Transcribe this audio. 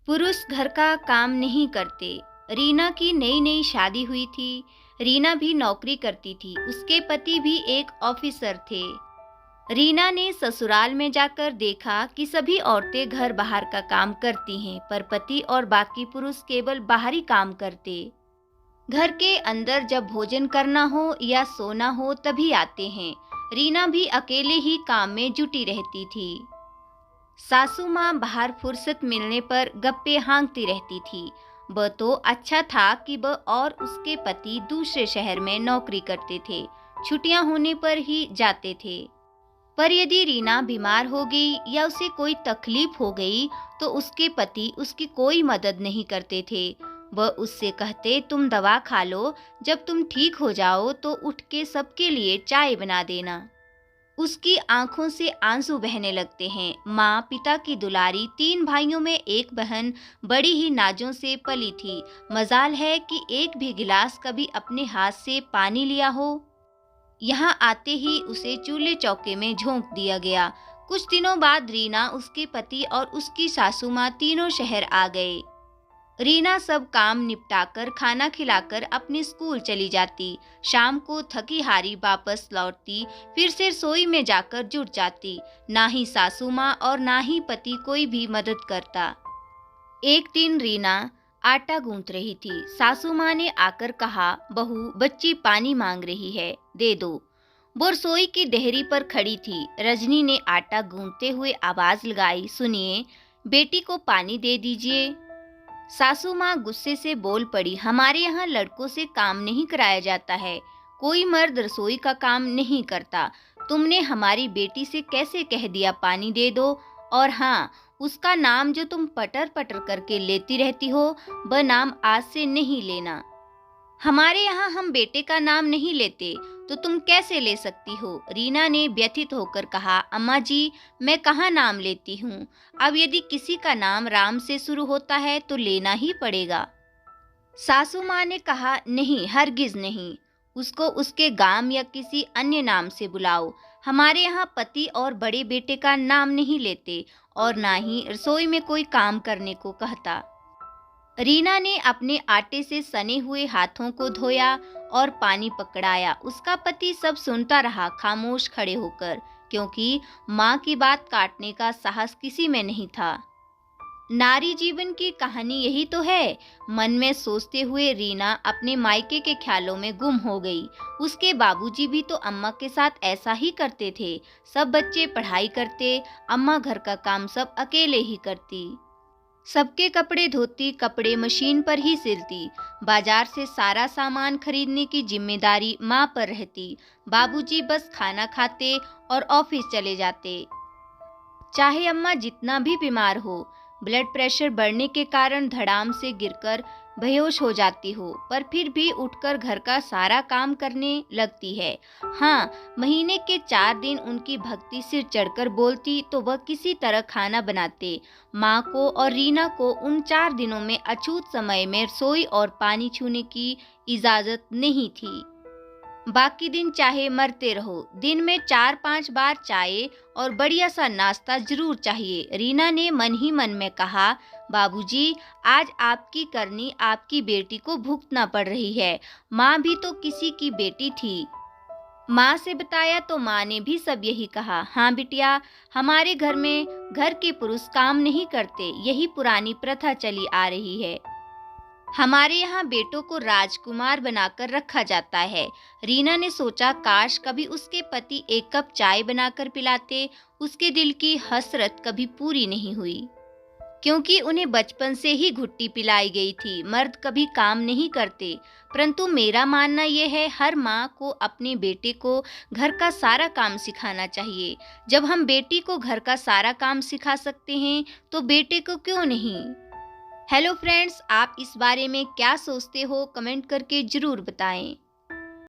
पुरुष घर का काम नहीं करते। रीना की नई नई शादी हुई थी। रीना भी नौकरी करती थी। उसके पति भी एक ऑफिसर थे। रीना ने ससुराल में जाकर देखा कि सभी औरतें घर बाहर का काम करती हैं, पर पति और बाकी पुरुष केवल बाहरी काम करते। घर के अंदर जब भोजन करना हो या सोना हो तभी आते हैं। रीना भी अकेले ही काम में जुटी रहती थी। सासू माँ बाहर फुर्सत मिलने पर गप्पे हाँकती रहती थी। वह तो अच्छा था कि वह और उसके पति दूसरे शहर में नौकरी करते थे। छुट्टियां होने पर ही जाते थे। पर यदि रीना बीमार हो गई या उसे कोई तकलीफ हो गई तो उसके पति उसकी कोई मदद नहीं करते थे। वह उससे कहते, तुम दवा खा लो, जब तुम ठीक हो जाओ तो उठ के सबके लिए चाय बना देना। उसकी आंखों से आंसू बहने लगते हैं। माँ पिता की दुलारी, 3 भाइयों में एक बहन, बड़ी ही नाजों से पली थी। मजाल है कि एक भी गिलास कभी अपने हाथ से पानी लिया हो। यहाँ आते ही उसे चूल्हे चौके में झोंक दिया गया। कुछ दिनों बाद रीना, उसके पति और उसकी सासू माँ तीनों शहर आ गए। रीना सब काम निपटाकर खाना खिलाकर अपने स्कूल चली जाती। शाम को थकी हारी वापस लौटती, फिर से रसोई में जाकर जुट जाती। ना ही सासू माँ और ना ही पति कोई भी मदद करता। एक दिन रीना आटा गूंथ रही थी। सासू माँ ने आकर कहा, बहू बच्ची पानी मांग रही है, दे दो। वो रसोई की देहरी पर खड़ी थी। रजनी ने आटा गूंथते हुए आवाज लगाई, सुनिए, बेटी को पानी दे दीजिए। सासू माँ गुस्से से बोल पड़ी, हमारे यहाँ लड़कों से काम नहीं कराया जाता है। कोई मर्द रसोई का काम नहीं करता। तुमने हमारी बेटी से कैसे कह दिया पानी दे दो? और हाँ, उसका नाम जो तुम पटर पटर करके लेती रहती हो, वह नाम आज से नहीं लेना। हमारे यहाँ हम बेटे का नाम नहीं लेते, तो तुम कैसे ले सकती हो? रीना ने व्यथित होकर कहा, अम्मा जी, मैं कहाँ नाम लेती हूँ। अब यदि किसी का नाम राम से शुरू होता है तो लेना ही पड़ेगा। सासू माँ ने कहा, नहीं, हरगिज नहीं। उसको उसके गांव या किसी अन्य नाम से बुलाओ। हमारे यहाँ पति और बड़े बेटे का नाम नहीं लेते और ना ही रसोई में कोई काम करने को कहता। रीना ने अपने आटे से सने हुए हाथों को धोया और पानी पकड़ाया। उसका पति सब सुनता रहा, खामोश खड़े होकर, क्योंकि माँ की बात काटने का साहस किसी में नहीं था। नारी जीवन की कहानी यही तो है। मन में सोचते हुए रीना अपने मायके के ख्यालों में गुम हो गई। उसके बाबूजी भी तो अम्मा के साथ ऐसा ही करते थे। सब बच्चे पढ़ाई करते, अम्मा घर का काम सब अकेले ही करती। सबके कपड़े धोती, कपड़े मशीन पर ही सिलती। बाजार से सारा सामान खरीदने की जिम्मेदारी माँ पर रहती। बाबूजी बस खाना खाते और ऑफिस चले जाते। चाहे अम्मा जितना भी बीमार हो, ब्लड प्रेशर बढ़ने के कारण धड़ाम से गिरकर बेहोश हो जाती हो, पर फिर भी उठकर घर का सारा काम करने लगती है। हाँ, महीने के 4 दिन उनकी भक्ति सिर चढ़कर बोलती तो वह किसी तरह खाना बनाते। माँ को और रीना को उन 4 दिनों में अछूत समय में रसोई और पानी छूने की इजाजत नहीं थी। बाकी दिन चाहे मरते रहो, दिन में 4-5 बार चाय और बढ़िया सा नाश्ता जरूर चाहिए। रीना ने मन ही मन में कहा, बाबूजी, आज आपकी करनी आपकी बेटी को भुगतना पड़ रही है। माँ भी तो किसी की बेटी थी। माँ से बताया तो माँ ने भी सब यही कहा। हाँ बिटिया, हमारे घर में घर के पुरुष काम नहीं करते, यही पुरानी प्रथा चली आ रही है। हमारे यहाँ बेटों को राजकुमार बनाकर रखा जाता है। रीना ने सोचा, काश कभी उसके पति 1 कप चाय बनाकर पिलाते। उसके दिल की हसरत कभी पूरी नहीं हुई, क्योंकि उन्हें बचपन से ही घुट्टी पिलाई गई थी। मर्द कभी काम नहीं करते। परंतु मेरा मानना यह है, हर माँ को अपने बेटे को घर का सारा काम सिखाना चाहिए। जब हम बेटी को घर का सारा काम सिखा सकते हैं तो बेटे को क्यों नहीं। हेलो फ्रेंड्स, आप इस बारे में क्या सोचते हो? कमेंट करके जरूर बताएं।